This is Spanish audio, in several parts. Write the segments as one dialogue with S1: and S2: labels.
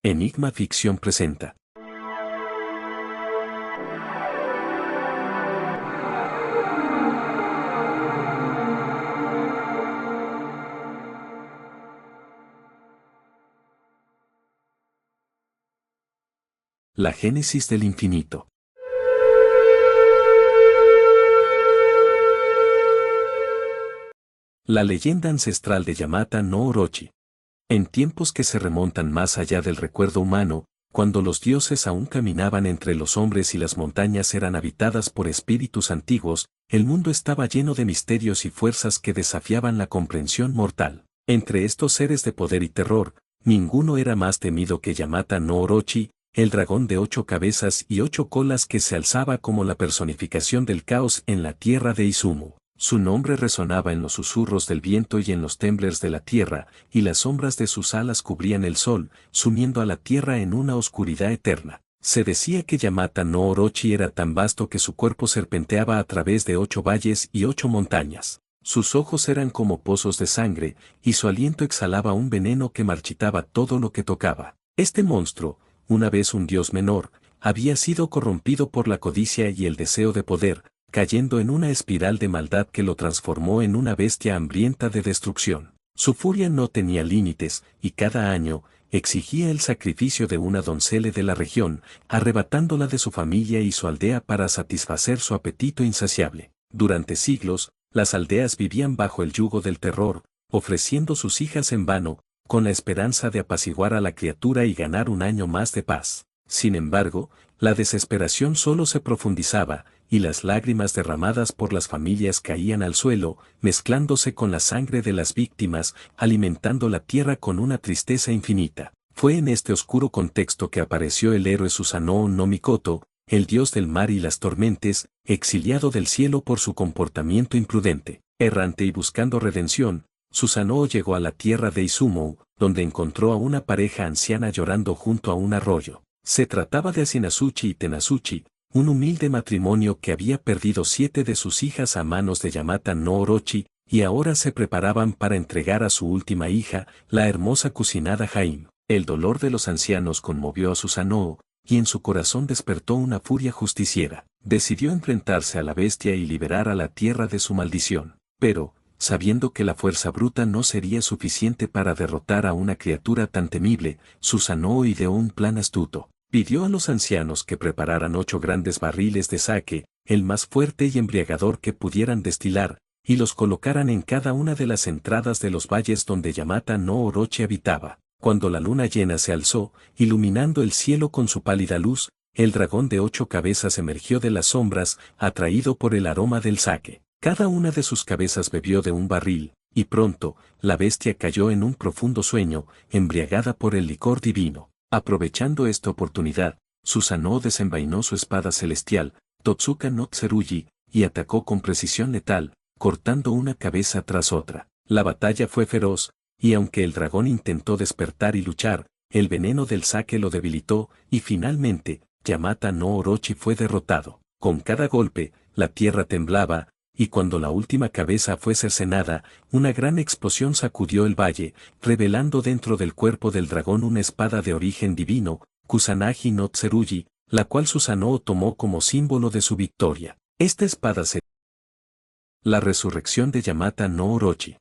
S1: Enigma Ficción presenta. La génesis del infinito. La leyenda ancestral de Yamata no Orochi. En tiempos que se remontan más allá del recuerdo humano, cuando los dioses aún caminaban entre los hombres y las montañas eran habitadas por espíritus antiguos, el mundo estaba lleno de misterios y fuerzas que desafiaban la comprensión mortal. Entre estos seres de poder y terror, ninguno era más temido que Yamata no Orochi, el dragón de 8 cabezas y 8 colas que se alzaba como la personificación del caos en la tierra de Izumo. Su nombre resonaba en los susurros del viento y en los temblores de la tierra, y las sombras de sus alas cubrían el sol, sumiendo a la tierra en una oscuridad eterna. Se decía que Yamata no Orochi era tan vasto que su cuerpo serpenteaba a través de 8 valles y 8 montañas. Sus ojos eran como pozos de sangre, y su aliento exhalaba un veneno que marchitaba todo lo que tocaba. Este monstruo, una vez un dios menor, había sido corrompido por la codicia y el deseo de poder, cayendo en una espiral de maldad que lo transformó en una bestia hambrienta de destrucción. Su furia no tenía límites, y cada año, exigía el sacrificio de una doncella de la región, arrebatándola de su familia y su aldea para satisfacer su apetito insaciable. Durante siglos, las aldeas vivían bajo el yugo del terror, ofreciendo sus hijas en vano, con la esperanza de apaciguar a la criatura y ganar un año más de paz. Sin embargo, la desesperación solo se profundizaba, y las lágrimas derramadas por las familias caían al suelo, mezclándose con la sangre de las víctimas, alimentando la tierra con una tristeza infinita. Fue en este oscuro contexto que apareció el héroe Susanoo no Mikoto, el dios del mar y las tormentas, exiliado del cielo por su comportamiento imprudente. Errante y buscando redención, Susanoo llegó a la tierra de Izumo, donde encontró a una pareja anciana llorando junto a un arroyo. Se trataba de Asinazuchi y Tenazuchi, un humilde matrimonio que había perdido 7 de sus hijas a manos de Yamata no Orochi, y ahora se preparaban para entregar a su última hija, la hermosa Kusinada Jaime. El dolor de los ancianos conmovió a Susanoo, y en su corazón despertó una furia justiciera. Decidió enfrentarse a la bestia y liberar a la tierra de su maldición. Pero, sabiendo que la fuerza bruta no sería suficiente para derrotar a una criatura tan temible, Susanoo ideó un plan astuto. Pidió a los ancianos que prepararan 8 grandes barriles de sake, el más fuerte y embriagador que pudieran destilar, y los colocaran en cada una de las entradas de los valles donde Yamata no Orochi habitaba. Cuando la luna llena se alzó, iluminando el cielo con su pálida luz, el dragón de 8 cabezas emergió de las sombras, atraído por el aroma del sake. Cada una de sus cabezas bebió de un barril, y pronto, la bestia cayó en un profundo sueño, embriagada por el licor divino. Aprovechando esta oportunidad, Susanoo desenvainó su espada celestial, Totsuka no Tsurugi, y atacó con precisión letal, cortando una cabeza tras otra. La batalla fue feroz, y aunque el dragón intentó despertar y luchar, el veneno del sake lo debilitó, y finalmente, Yamata no Orochi fue derrotado. Con cada golpe, la tierra temblaba, y cuando la última cabeza fue cercenada, una gran explosión sacudió el valle, revelando dentro del cuerpo del dragón una espada de origen divino, Kusanagi no Tsurugi, la cual Susanoo tomó como símbolo de su victoria. Esta espada se... La resurrección de Yamata no Orochi.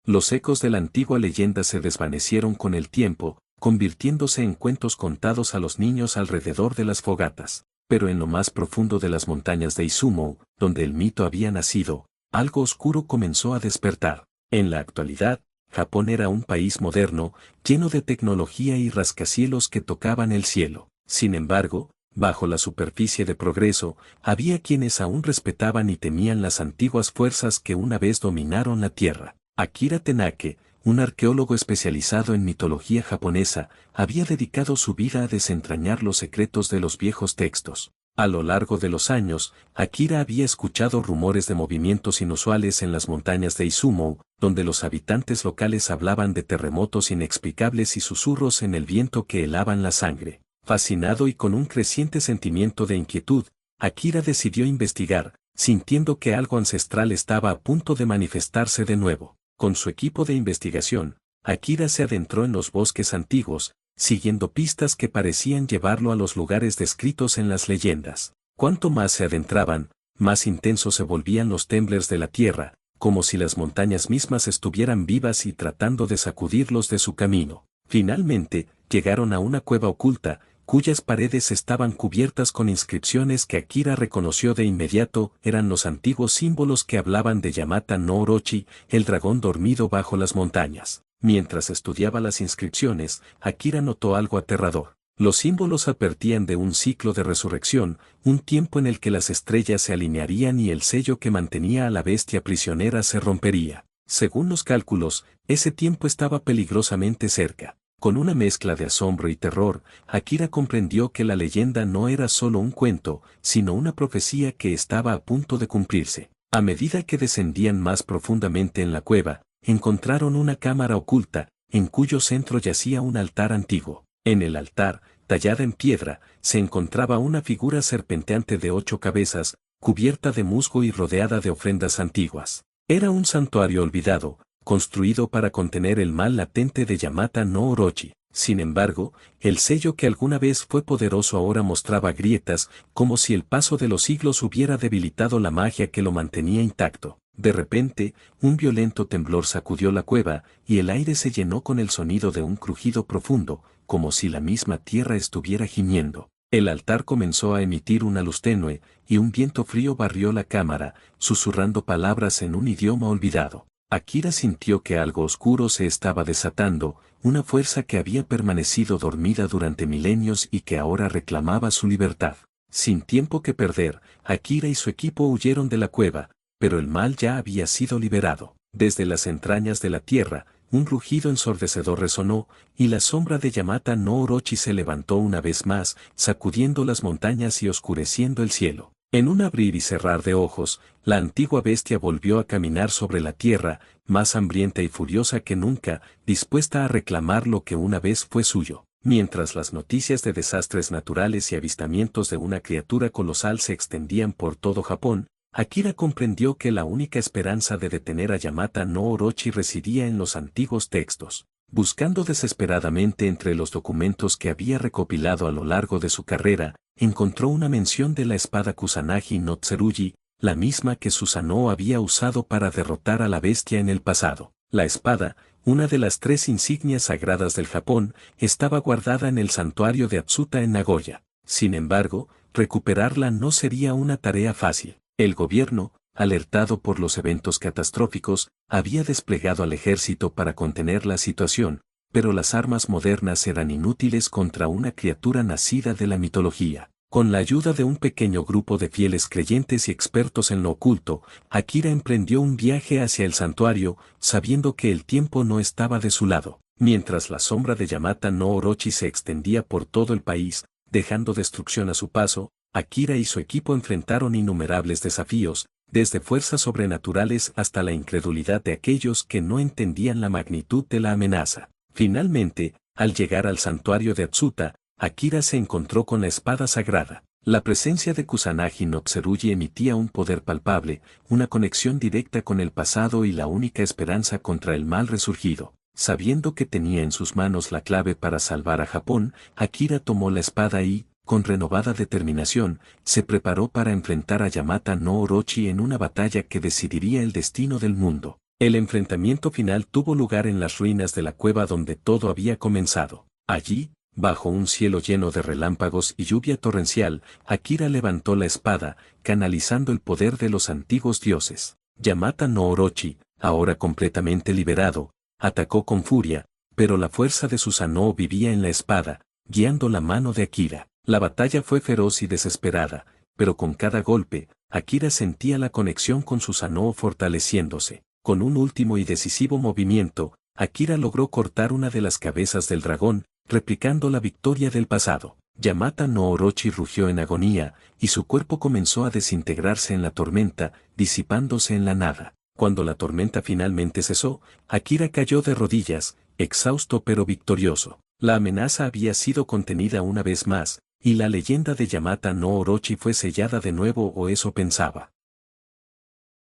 S1: Los ecos de la antigua leyenda se desvanecieron con el tiempo, convirtiéndose en cuentos contados a los niños alrededor de las fogatas. Pero en lo más profundo de las montañas de Izumo, donde el mito había nacido, algo oscuro comenzó a despertar. En la actualidad, Japón era un país moderno, lleno de tecnología y rascacielos que tocaban el cielo. Sin embargo, bajo la superficie de progreso, había quienes aún respetaban y temían las antiguas fuerzas que una vez dominaron la tierra. Akira Tenake, un arqueólogo especializado en mitología japonesa, había dedicado su vida a desentrañar los secretos de los viejos textos. A lo largo de los años, Akira había escuchado rumores de movimientos inusuales en las montañas de Izumo, donde los habitantes locales hablaban de terremotos inexplicables y susurros en el viento que helaban la sangre. Fascinado y con un creciente sentimiento de inquietud, Akira decidió investigar, sintiendo que algo ancestral estaba a punto de manifestarse de nuevo. Con su equipo de investigación, Akira se adentró en los bosques antiguos, siguiendo pistas que parecían llevarlo a los lugares descritos en las leyendas. Cuanto más se adentraban, más intensos se volvían los temblores de la tierra, como si las montañas mismas estuvieran vivas y tratando de sacudirlos de su camino. Finalmente, llegaron a una cueva oculta, cuyas paredes estaban cubiertas con inscripciones que Akira reconoció de inmediato eran los antiguos símbolos que hablaban de Yamata no Orochi, el dragón dormido bajo las montañas. Mientras estudiaba las inscripciones, Akira notó algo aterrador. Los símbolos advertían de un ciclo de resurrección, un tiempo en el que las estrellas se alinearían y el sello que mantenía a la bestia prisionera se rompería. Según los cálculos, ese tiempo estaba peligrosamente cerca. Con una mezcla de asombro y terror, Akira comprendió que la leyenda no era solo un cuento, sino una profecía que estaba a punto de cumplirse. A medida que descendían más profundamente en la cueva, encontraron una cámara oculta, en cuyo centro yacía un altar antiguo. En el altar, tallada en piedra, se encontraba una figura serpenteante de 8 cabezas, cubierta de musgo y rodeada de ofrendas antiguas. Era un santuario olvidado, construido para contener el mal latente de Yamata no Orochi. Sin embargo, el sello que alguna vez fue poderoso ahora mostraba grietas, como si el paso de los siglos hubiera debilitado la magia que lo mantenía intacto. De repente, un violento temblor sacudió la cueva, y el aire se llenó con el sonido de un crujido profundo, como si la misma tierra estuviera gimiendo. El altar comenzó a emitir una luz tenue, y un viento frío barrió la cámara, susurrando palabras en un idioma olvidado. Akira sintió que algo oscuro se estaba desatando, una fuerza que había permanecido dormida durante milenios y que ahora reclamaba su libertad. Sin tiempo que perder, Akira y su equipo huyeron de la cueva, pero el mal ya había sido liberado. Desde las entrañas de la tierra, un rugido ensordecedor resonó, y la sombra de Yamata no Orochi se levantó una vez más, sacudiendo las montañas y oscureciendo el cielo. En un abrir y cerrar de ojos, la antigua bestia volvió a caminar sobre la tierra, más hambrienta y furiosa que nunca, dispuesta a reclamar lo que una vez fue suyo. Mientras las noticias de desastres naturales y avistamientos de una criatura colosal se extendían por todo Japón, Akira comprendió que la única esperanza de detener a Yamata no Orochi residía en los antiguos textos. Buscando desesperadamente entre los documentos que había recopilado a lo largo de su carrera, encontró una mención de la espada Kusanagi no Tsurugi, la misma que Susanoo había usado para derrotar a la bestia en el pasado. La espada, una de las 3 insignias sagradas del Japón, estaba guardada en el santuario de Atsuta en Nagoya. Sin embargo, recuperarla no sería una tarea fácil. El gobierno, alertado por los eventos catastróficos, había desplegado al ejército para contener la situación, pero las armas modernas eran inútiles contra una criatura nacida de la mitología. Con la ayuda de un pequeño grupo de fieles creyentes y expertos en lo oculto, Akira emprendió un viaje hacia el santuario, sabiendo que el tiempo no estaba de su lado. Mientras la sombra de Yamata no Orochi se extendía por todo el país, dejando destrucción a su paso, Akira y su equipo enfrentaron innumerables desafíos, desde fuerzas sobrenaturales hasta la incredulidad de aquellos que no entendían la magnitud de la amenaza. Finalmente, al llegar al santuario de Atsuta, Akira se encontró con la espada sagrada. La presencia de Kusanagi no Tsurugi emitía un poder palpable, una conexión directa con el pasado y la única esperanza contra el mal resurgido. Sabiendo que tenía en sus manos la clave para salvar a Japón, Akira tomó la espada y, con renovada determinación, se preparó para enfrentar a Yamata no Orochi en una batalla que decidiría el destino del mundo. El enfrentamiento final tuvo lugar en las ruinas de la cueva donde todo había comenzado. Allí, bajo un cielo lleno de relámpagos y lluvia torrencial, Akira levantó la espada, canalizando el poder de los antiguos dioses. Yamata no Orochi, ahora completamente liberado, atacó con furia, pero la fuerza de Susanoo vivía en la espada, guiando la mano de Akira. La batalla fue feroz y desesperada, pero con cada golpe, Akira sentía la conexión con Susanoo fortaleciéndose. Con un último y decisivo movimiento, Akira logró cortar una de las cabezas del dragón, replicando la victoria del pasado. Yamata no Orochi rugió en agonía, y su cuerpo comenzó a desintegrarse en la tormenta, disipándose en la nada. Cuando la tormenta finalmente cesó, Akira cayó de rodillas, exhausto pero victorioso. La amenaza había sido contenida una vez más, y la leyenda de Yamata no Orochi fue sellada de nuevo, o eso pensaba.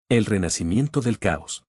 S1: El renacimiento del caos.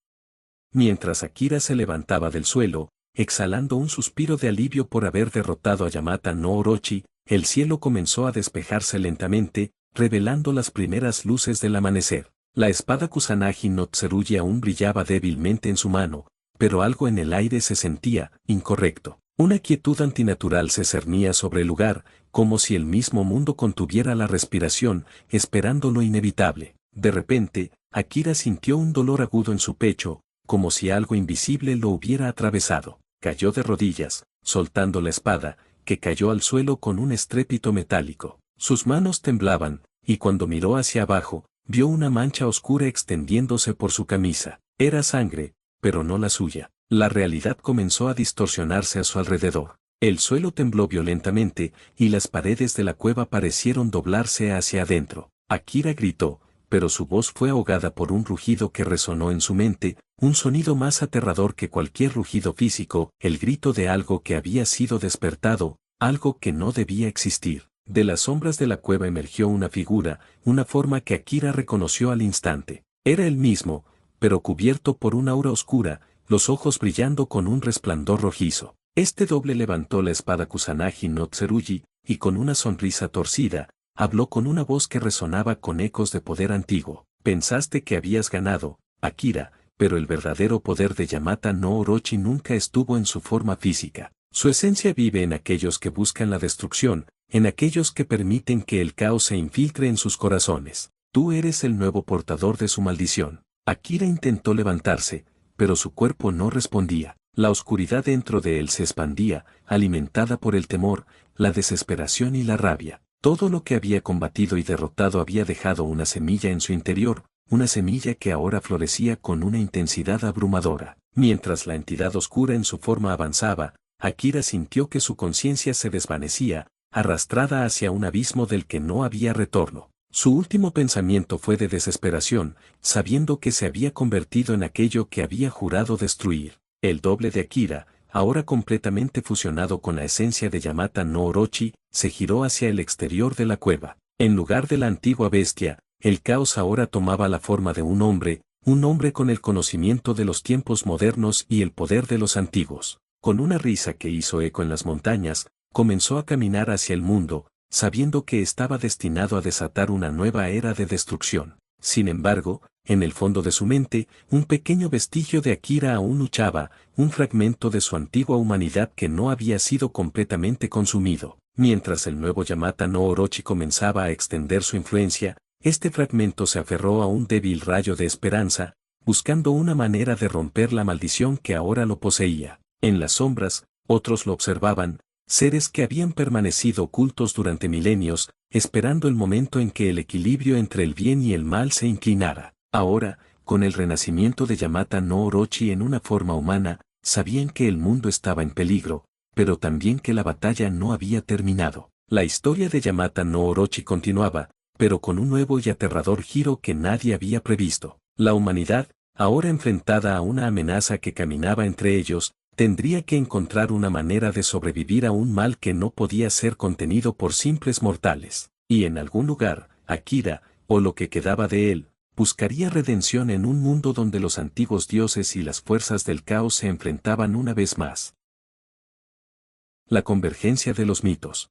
S1: Mientras Akira se levantaba del suelo, exhalando un suspiro de alivio por haber derrotado a Yamata no Orochi, el cielo comenzó a despejarse lentamente, revelando las primeras luces del amanecer. La espada Kusanagi no Tsurugi aún brillaba débilmente en su mano, pero algo en el aire se sentía incorrecto. Una quietud antinatural se cernía sobre el lugar, como si el mismo mundo contuviera la respiración, esperando lo inevitable. De repente, Akira sintió un dolor agudo en su pecho, como si algo invisible lo hubiera atravesado. Cayó de rodillas, soltando la espada, que cayó al suelo con un estrépito metálico. Sus manos temblaban, y cuando miró hacia abajo, vio una mancha oscura extendiéndose por su camisa. Era sangre, pero no la suya. La realidad comenzó a distorsionarse a su alrededor. El suelo tembló violentamente, y las paredes de la cueva parecieron doblarse hacia adentro. Akira gritó, pero su voz fue ahogada por un rugido que resonó en su mente, un sonido más aterrador que cualquier rugido físico, el grito de algo que había sido despertado, algo que no debía existir. De las sombras de la cueva emergió una figura, una forma que Akira reconoció al instante. Era el mismo, pero cubierto por una aura oscura, los ojos brillando con un resplandor rojizo. Este doble levantó la espada Kusanagi no Tsurugi, y con una sonrisa torcida, habló con una voz que resonaba con ecos de poder antiguo. Pensaste que habías ganado, Akira, pero el verdadero poder de Yamata no Orochi nunca estuvo en su forma física. Su esencia vive en aquellos que buscan la destrucción, en aquellos que permiten que el caos se infiltre en sus corazones. Tú eres el nuevo portador de su maldición. Akira intentó levantarse, pero su cuerpo no respondía. La oscuridad dentro de él se expandía, alimentada por el temor, la desesperación y la rabia. Todo lo que había combatido y derrotado había dejado una semilla en su interior, una semilla que ahora florecía con una intensidad abrumadora. Mientras la entidad oscura en su forma avanzaba, Akira sintió que su conciencia se desvanecía, arrastrada hacia un abismo del que no había retorno. Su último pensamiento fue de desesperación, sabiendo que se había convertido en aquello que había jurado destruir. El doble de Akira, ahora completamente fusionado con la esencia de Yamata no Orochi, se giró hacia el exterior de la cueva. En lugar de la antigua bestia, el caos ahora tomaba la forma de un hombre con el conocimiento de los tiempos modernos y el poder de los antiguos. Con una risa que hizo eco en las montañas, comenzó a caminar hacia el mundo, sabiendo que estaba destinado a desatar una nueva era de destrucción. Sin embargo, en el fondo de su mente, un pequeño vestigio de Akira aún luchaba, un fragmento de su antigua humanidad que no había sido completamente consumido. Mientras el nuevo Yamata no Orochi comenzaba a extender su influencia, este fragmento se aferró a un débil rayo de esperanza, buscando una manera de romper la maldición que ahora lo poseía. En las sombras, otros lo observaban, seres que habían permanecido ocultos durante milenios, esperando el momento en que el equilibrio entre el bien y el mal se inclinara. Ahora, con el renacimiento de Yamata no Orochi en una forma humana, sabían que el mundo estaba en peligro, pero también que la batalla no había terminado. La historia de Yamata no Orochi continuaba, pero con un nuevo y aterrador giro que nadie había previsto. La humanidad, ahora enfrentada a una amenaza que caminaba entre ellos, tendría que encontrar una manera de sobrevivir a un mal que no podía ser contenido por simples mortales. Y en algún lugar, Akira, o lo que quedaba de él, buscaría redención en un mundo donde los antiguos dioses y las fuerzas del caos se enfrentaban una vez más. La convergencia de los mitos.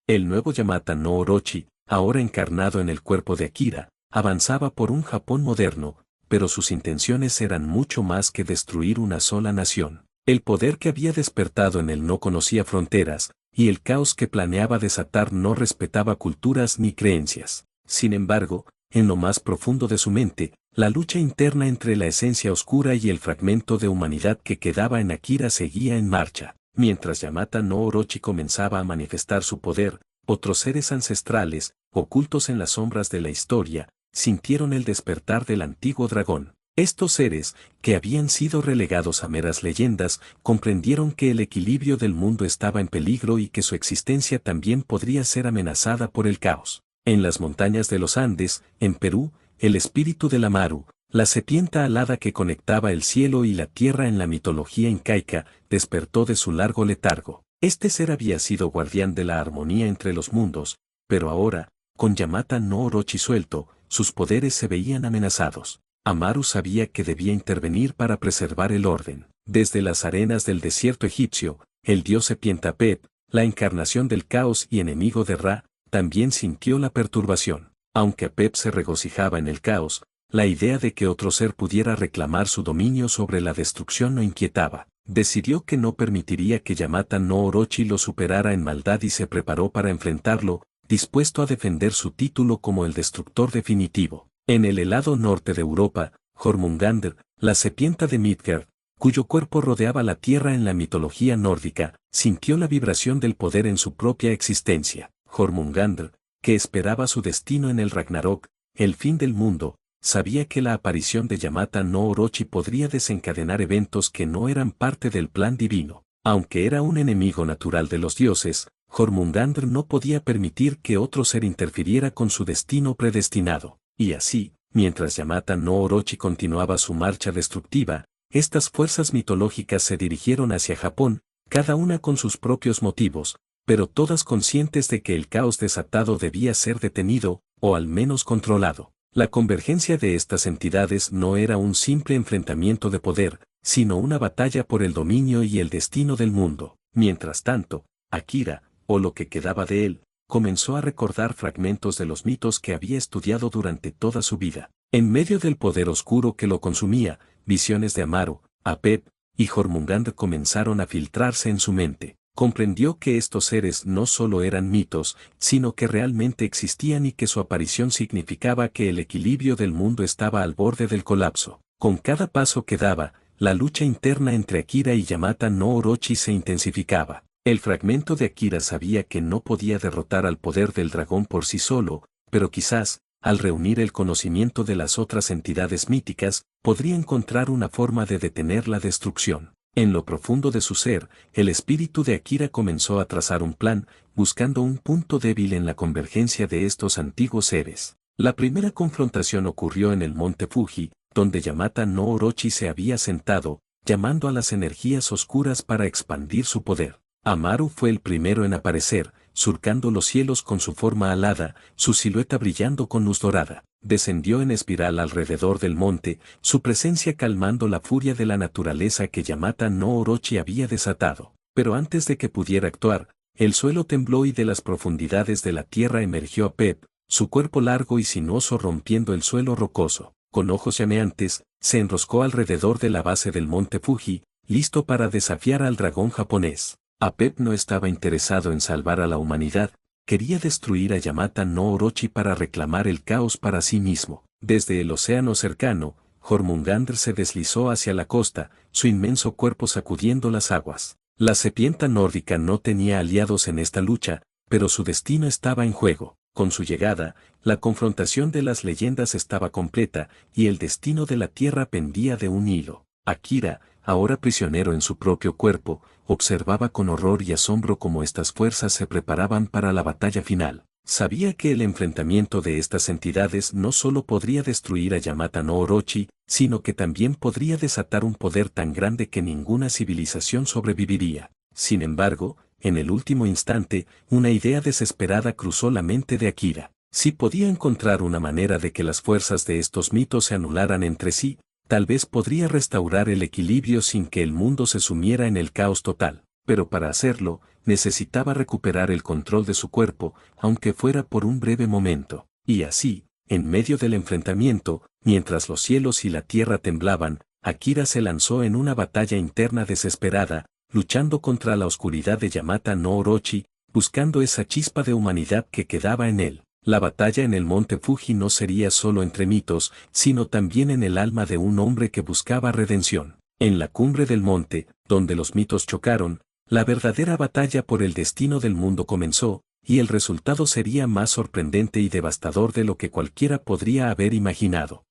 S1: El nuevo Yamata no Orochi, ahora encarnado en el cuerpo de Akira, avanzaba por un Japón moderno, pero sus intenciones eran mucho más que destruir una sola nación. El poder que había despertado en él no conocía fronteras, y el caos que planeaba desatar no respetaba culturas ni creencias. Sin embargo, en lo más profundo de su mente, la lucha interna entre la esencia oscura y el fragmento de humanidad que quedaba en Akira seguía en marcha. Mientras Yamata no Orochi comenzaba a manifestar su poder, otros seres ancestrales, ocultos en las sombras de la historia, sintieron el despertar del antiguo dragón. Estos seres, que habían sido relegados a meras leyendas, comprendieron que el equilibrio del mundo estaba en peligro y que su existencia también podría ser amenazada por el caos. En las montañas de los Andes, en Perú, el espíritu de la Maru, la serpiente alada que conectaba el cielo y la tierra en la mitología incaica, despertó de su largo letargo. Este ser había sido guardián de la armonía entre los mundos, pero ahora, con Yamata no Orochi suelto, sus poderes se veían amenazados. Amaru sabía que debía intervenir para preservar el orden. Desde las arenas del desierto egipcio, el dios serpiente Apep, la encarnación del caos y enemigo de Ra, también sintió la perturbación. Aunque Apep se regocijaba en el caos, la idea de que otro ser pudiera reclamar su dominio sobre la destrucción lo inquietaba. Decidió que no permitiría que Yamata no Orochi lo superara en maldad y se preparó para enfrentarlo, dispuesto a defender su título como el destructor definitivo. En el helado norte de Europa, Jormungandr, la serpiente de Midgard, cuyo cuerpo rodeaba la tierra en la mitología nórdica, sintió la vibración del poder en su propia existencia. Jormungandr, que esperaba su destino en el Ragnarok, el fin del mundo, sabía que la aparición de Yamata no Orochi podría desencadenar eventos que no eran parte del plan divino. Aunque era un enemigo natural de los dioses, Jormungandr no podía permitir que otro ser interfiriera con su destino predestinado. Y así, mientras Yamata no Orochi continuaba su marcha destructiva, estas fuerzas mitológicas se dirigieron hacia Japón, cada una con sus propios motivos, pero todas conscientes de que el caos desatado debía ser detenido, o al menos controlado. La convergencia de estas entidades no era un simple enfrentamiento de poder, sino una batalla por el dominio y el destino del mundo. Mientras tanto, Akira, o lo que quedaba de él, comenzó a recordar fragmentos de los mitos que había estudiado durante toda su vida. En medio del poder oscuro que lo consumía, visiones de Amaru, Apep y Jormungandr comenzaron a filtrarse en su mente. Comprendió que estos seres no solo eran mitos, sino que realmente existían y que su aparición significaba que el equilibrio del mundo estaba al borde del colapso. Con cada paso que daba, la lucha interna entre Akira y Yamata no Orochi se intensificaba. El fragmento de Akira sabía que no podía derrotar al poder del dragón por sí solo, pero quizás, al reunir el conocimiento de las otras entidades míticas, podría encontrar una forma de detener la destrucción. En lo profundo de su ser, el espíritu de Akira comenzó a trazar un plan, buscando un punto débil en la convergencia de estos antiguos seres. La primera confrontación ocurrió en el monte Fuji, donde Yamata no Orochi se había sentado, llamando a las energías oscuras para expandir su poder. Amaru fue el primero en aparecer, surcando los cielos con su forma alada, su silueta brillando con luz dorada. Descendió en espiral alrededor del monte, su presencia calmando la furia de la naturaleza que Yamata no Orochi había desatado. Pero antes de que pudiera actuar, el suelo tembló y de las profundidades de la tierra emergió Apep, su cuerpo largo y sinuoso rompiendo el suelo rocoso. Con ojos llameantes, se enroscó alrededor de la base del monte Fuji, listo para desafiar al dragón japonés. Apep no estaba interesado en salvar a la humanidad, quería destruir a Yamata no Orochi para reclamar el caos para sí mismo. Desde el océano cercano, Jormungandr se deslizó hacia la costa, su inmenso cuerpo sacudiendo las aguas. La serpiente nórdica no tenía aliados en esta lucha, pero su destino estaba en juego. Con su llegada, la confrontación de las leyendas estaba completa, y el destino de la tierra pendía de un hilo. Akira, ahora prisionero en su propio cuerpo, observaba con horror y asombro cómo estas fuerzas se preparaban para la batalla final. Sabía que el enfrentamiento de estas entidades no solo podría destruir a Yamata no Orochi, sino que también podría desatar un poder tan grande que ninguna civilización sobreviviría. Sin embargo, en el último instante, una idea desesperada cruzó la mente de Akira. Si podía encontrar una manera de que las fuerzas de estos mitos se anularan entre sí, tal vez podría restaurar el equilibrio sin que el mundo se sumiera en el caos total. Pero para hacerlo, necesitaba recuperar el control de su cuerpo, aunque fuera por un breve momento. Y así, en medio del enfrentamiento, mientras los cielos y la tierra temblaban, Akira se lanzó en una batalla interna desesperada, luchando contra la oscuridad de Yamata no Orochi, buscando esa chispa de humanidad que quedaba en él. La batalla en el monte Fuji no sería solo entre mitos, sino también en el alma de un hombre que buscaba redención. En la cumbre del monte, donde los mitos chocaron, la verdadera batalla por el destino del mundo comenzó, y el resultado sería más sorprendente y devastador de lo que cualquiera podría haber imaginado.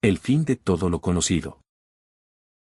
S1: El fin de todo lo conocido.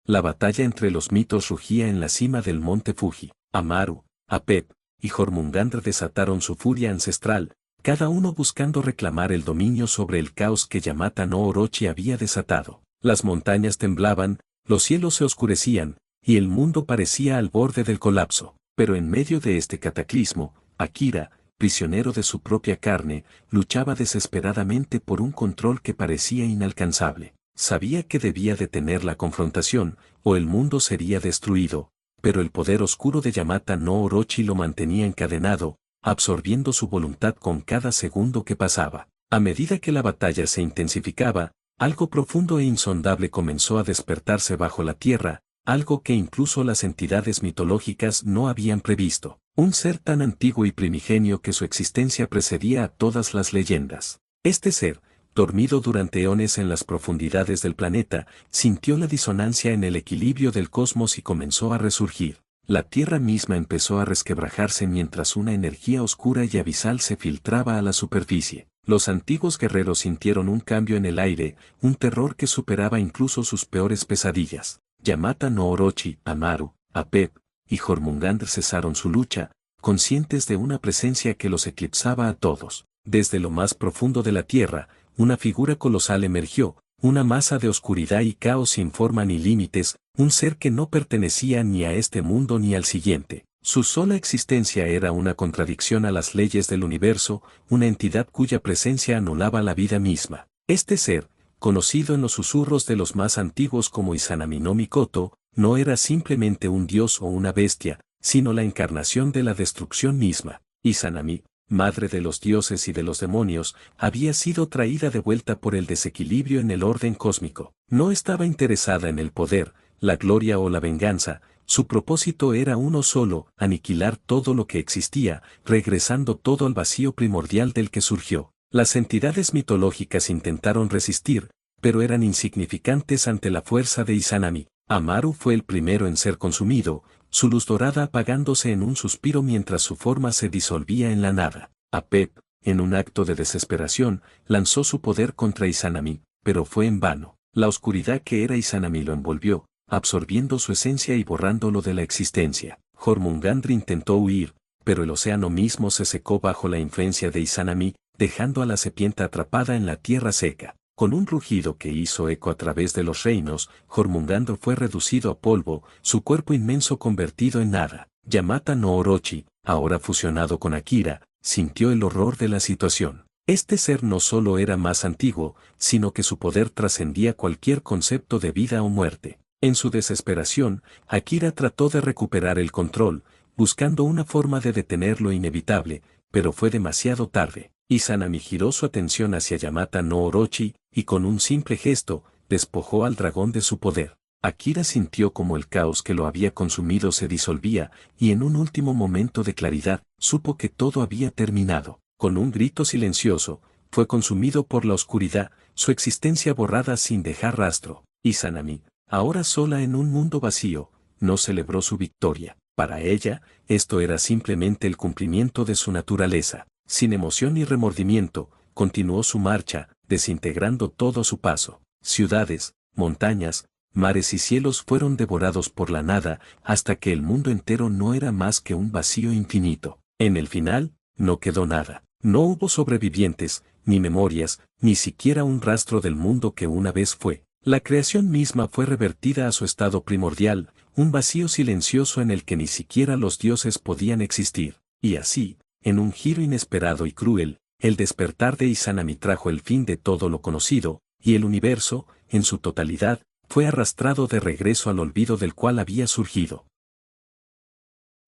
S1: La batalla entre los mitos rugía en la cima del monte Fuji. Amaru, Apep y Jormungandr desataron su furia ancestral, cada uno buscando reclamar el dominio sobre el caos que Yamata no Orochi había desatado. Las montañas temblaban, los cielos se oscurecían, y el mundo parecía al borde del colapso. Pero en medio de este cataclismo, Akira, prisionero de su propia carne, luchaba desesperadamente por un control que parecía inalcanzable. Sabía que debía detener la confrontación, o el mundo sería destruido, pero el poder oscuro de Yamata no Orochi lo mantenía encadenado, absorbiendo su voluntad con cada segundo que pasaba. A medida que la batalla se intensificaba, algo profundo e insondable comenzó a despertarse bajo la tierra, algo que incluso las entidades mitológicas no habían previsto. Un ser tan antiguo y primigenio que su existencia precedía a todas las leyendas. Este ser, dormido durante eones en las profundidades del planeta, sintió la disonancia en el equilibrio del cosmos y comenzó a resurgir. La Tierra misma empezó a resquebrajarse mientras una energía oscura y abisal se filtraba a la superficie. Los antiguos guerreros sintieron un cambio en el aire, un terror que superaba incluso sus peores pesadillas. Yamata no Orochi, Amaru, Apep y Jormungandr cesaron su lucha, conscientes de una presencia que los eclipsaba a todos. Desde lo más profundo de la tierra, una figura colosal emergió, una masa de oscuridad y caos sin forma ni límites, un ser que no pertenecía ni a este mundo ni al siguiente. Su sola existencia era una contradicción a las leyes del universo, una entidad cuya presencia anulaba la vida misma. Este ser, conocido en los susurros de los más antiguos como Izanami no Mikoto, no era simplemente un dios o una bestia, sino la encarnación de la destrucción misma. Izanami, madre de los dioses y de los demonios, había sido traída de vuelta por el desequilibrio en el orden cósmico. No estaba interesada en el poder, la gloria o la venganza, su propósito era uno solo, aniquilar todo lo que existía, regresando todo al vacío primordial del que surgió. Las entidades mitológicas intentaron resistir, pero eran insignificantes ante la fuerza de Izanami. Amaru fue el primero en ser consumido, su luz dorada apagándose en un suspiro mientras su forma se disolvía en la nada. Apep, en un acto de desesperación, lanzó su poder contra Izanami, pero fue en vano. La oscuridad que era Izanami lo envolvió, absorbiendo su esencia y borrándolo de la existencia. Jormungandr intentó huir, pero el océano mismo se secó bajo la influencia de Izanami, dejando a la serpiente atrapada en la tierra seca. Con un rugido que hizo eco a través de los reinos, Jormungandr fue reducido a polvo, su cuerpo inmenso convertido en nada. Yamata no Orochi, ahora fusionado con Akira, sintió el horror de la situación. Este ser no solo era más antiguo, sino que su poder trascendía cualquier concepto de vida o muerte. En su desesperación, Akira trató de recuperar el control, buscando una forma de detener lo inevitable, pero fue demasiado tarde. Izanami giró su atención hacia Yamata no Orochi, y con un simple gesto, despojó al dragón de su poder. Akira sintió como el caos que lo había consumido se disolvía, y en un último momento de claridad, supo que todo había terminado. Con un grito silencioso, fue consumido por la oscuridad, su existencia borrada sin dejar rastro. Izanami, ahora sola en un mundo vacío, no celebró su victoria. Para ella, esto era simplemente el cumplimiento de su naturaleza. Sin emoción ni remordimiento, continuó su marcha, desintegrando todo a su paso. Ciudades, montañas, mares y cielos fueron devorados por la nada, hasta que el mundo entero no era más que un vacío infinito. En el final, no quedó nada. No hubo sobrevivientes, ni memorias, ni siquiera un rastro del mundo que una vez fue. La creación misma fue revertida a su estado primordial, un vacío silencioso en el que ni siquiera los dioses podían existir. Y así, en un giro inesperado y cruel, el despertar de Izanami trajo el fin de todo lo conocido, y el universo, en su totalidad, fue arrastrado de regreso al olvido del cual había surgido.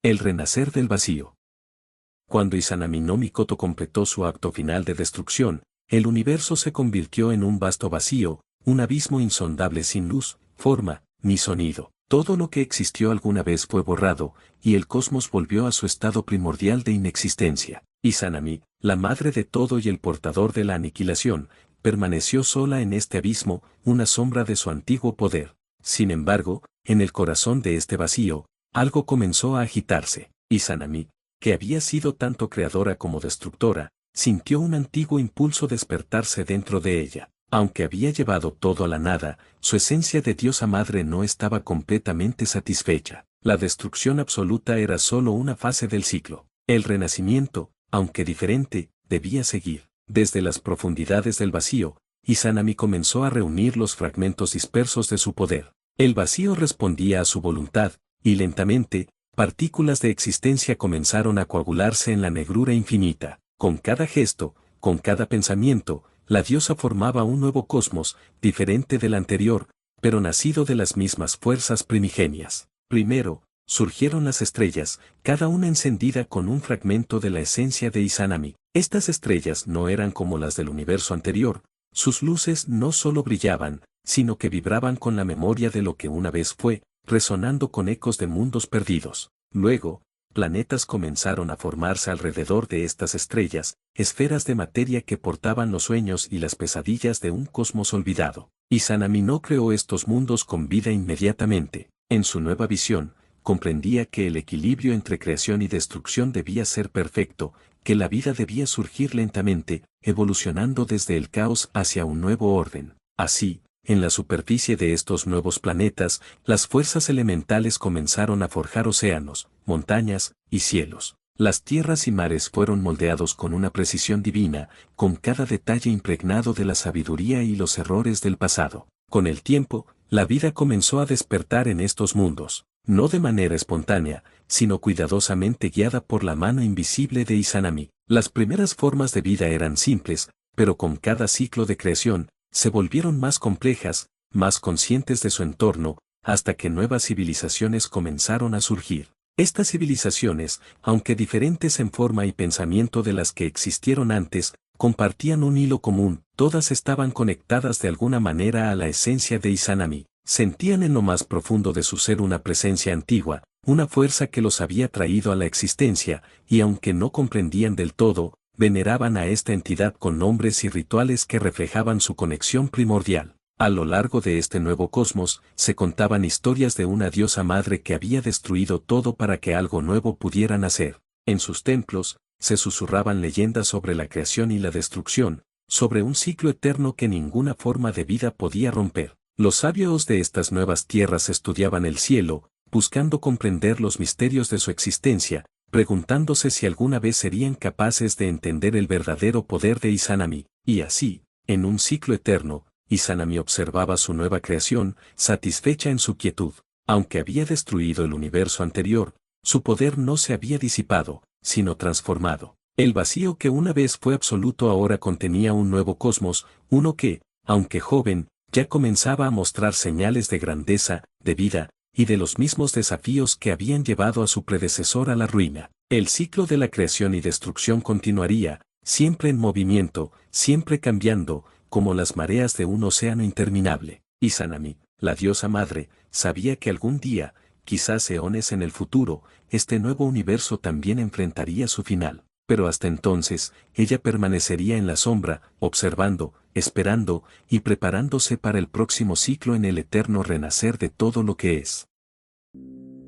S1: El renacer del vacío. Cuando Izanami no Mikoto completó su acto final de destrucción, el universo se convirtió en un vasto vacío, un abismo insondable sin luz, forma, ni sonido. Todo lo que existió alguna vez fue borrado, y el cosmos volvió a su estado primordial de inexistencia. Izanami, la madre de todo y el portador de la aniquilación, permaneció sola en este abismo, una sombra de su antiguo poder. Sin embargo, en el corazón de este vacío, algo comenzó a agitarse. Izanami, que había sido tanto creadora como destructora, sintió un antiguo impulso despertarse dentro de ella. Aunque había llevado todo a la nada, su esencia de diosa madre no estaba completamente satisfecha. La destrucción absoluta era solo una fase del ciclo. El renacimiento, aunque diferente, debía seguir. Desde las profundidades del vacío, Izanami comenzó a reunir los fragmentos dispersos de su poder. El vacío respondía a su voluntad, y lentamente, partículas de existencia comenzaron a coagularse en la negrura infinita. Con cada gesto, con cada pensamiento, la diosa formaba un nuevo cosmos, diferente del anterior, pero nacido de las mismas fuerzas primigenias. Primero, surgieron las estrellas, cada una encendida con un fragmento de la esencia de Izanami. Estas estrellas no eran como las del universo anterior, sus luces no solo brillaban, sino que vibraban con la memoria de lo que una vez fue, resonando con ecos de mundos perdidos. Luego, planetas comenzaron a formarse alrededor de estas estrellas, esferas de materia que portaban los sueños y las pesadillas de un cosmos olvidado. Izanami no creó estos mundos con vida inmediatamente. En su nueva visión, comprendía que el equilibrio entre creación y destrucción debía ser perfecto, que la vida debía surgir lentamente, evolucionando desde el caos hacia un nuevo orden. Así, en la superficie de estos nuevos planetas, las fuerzas elementales comenzaron a forjar océanos, montañas y cielos. Las tierras y mares fueron moldeados con una precisión divina, con cada detalle impregnado de la sabiduría y los errores del pasado. Con el tiempo, la vida comenzó a despertar en estos mundos, no de manera espontánea, sino cuidadosamente guiada por la mano invisible de Izanami. Las primeras formas de vida eran simples, pero con cada ciclo de creación, se volvieron más complejas, más conscientes de su entorno, hasta que nuevas civilizaciones comenzaron a surgir. Estas civilizaciones, aunque diferentes en forma y pensamiento de las que existieron antes, compartían un hilo común, todas estaban conectadas de alguna manera a la esencia de Izanami. Sentían en lo más profundo de su ser una presencia antigua, una fuerza que los había traído a la existencia, y aunque no comprendían del todo, veneraban a esta entidad con nombres y rituales que reflejaban su conexión primordial. A lo largo de este nuevo cosmos, se contaban historias de una diosa madre que había destruido todo para que algo nuevo pudiera nacer. En sus templos, se susurraban leyendas sobre la creación y la destrucción, sobre un ciclo eterno que ninguna forma de vida podía romper. Los sabios de estas nuevas tierras estudiaban el cielo, buscando comprender los misterios de su existencia, preguntándose si alguna vez serían capaces de entender el verdadero poder de Izanami. Y así, en un ciclo eterno, Izanami observaba su nueva creación, satisfecha en su quietud. Aunque había destruido el universo anterior, su poder no se había disipado, sino transformado. El vacío que una vez fue absoluto ahora contenía un nuevo cosmos, uno que, aunque joven, ya comenzaba a mostrar señales de grandeza, de vida, y de los mismos desafíos que habían llevado a su predecesor a la ruina. El ciclo de la creación y destrucción continuaría, siempre en movimiento, siempre cambiando, como las mareas de un océano interminable. Izanami, la diosa madre, sabía que algún día, quizás eones en el futuro, este nuevo universo también enfrentaría su final. Pero hasta entonces, ella permanecería en la sombra, observando, esperando, y preparándose para el próximo ciclo en el eterno renacer de todo lo que es.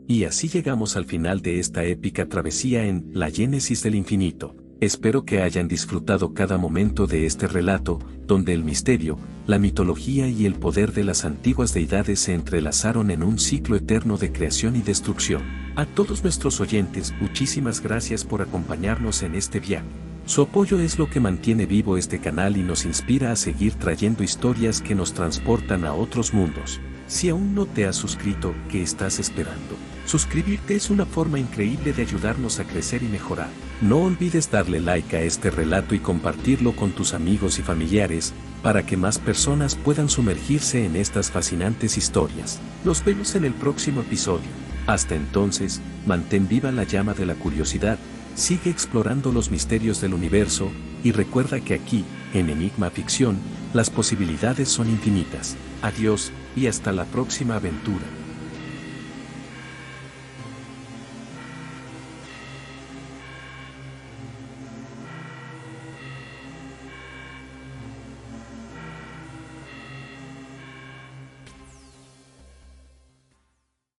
S1: Y así llegamos al final de esta épica travesía en La Génesis del Infinito. Espero que hayan disfrutado cada momento de este relato, donde el misterio, la mitología y el poder de las antiguas deidades se entrelazaron en un ciclo eterno de creación y destrucción. A todos nuestros oyentes, muchísimas gracias por acompañarnos en este viaje. Su apoyo es lo que mantiene vivo este canal y nos inspira a seguir trayendo historias que nos transportan a otros mundos. Si aún no te has suscrito, ¿qué estás esperando? Suscribirte es una forma increíble de ayudarnos a crecer y mejorar. No olvides darle like a este relato y compartirlo con tus amigos y familiares, para que más personas puedan sumergirse en estas fascinantes historias. Nos vemos en el próximo episodio. Hasta entonces, mantén viva la llama de la curiosidad, sigue explorando los misterios del universo, y recuerda que aquí, en Enigma Ficción, las posibilidades son infinitas. Adiós, y hasta la próxima aventura.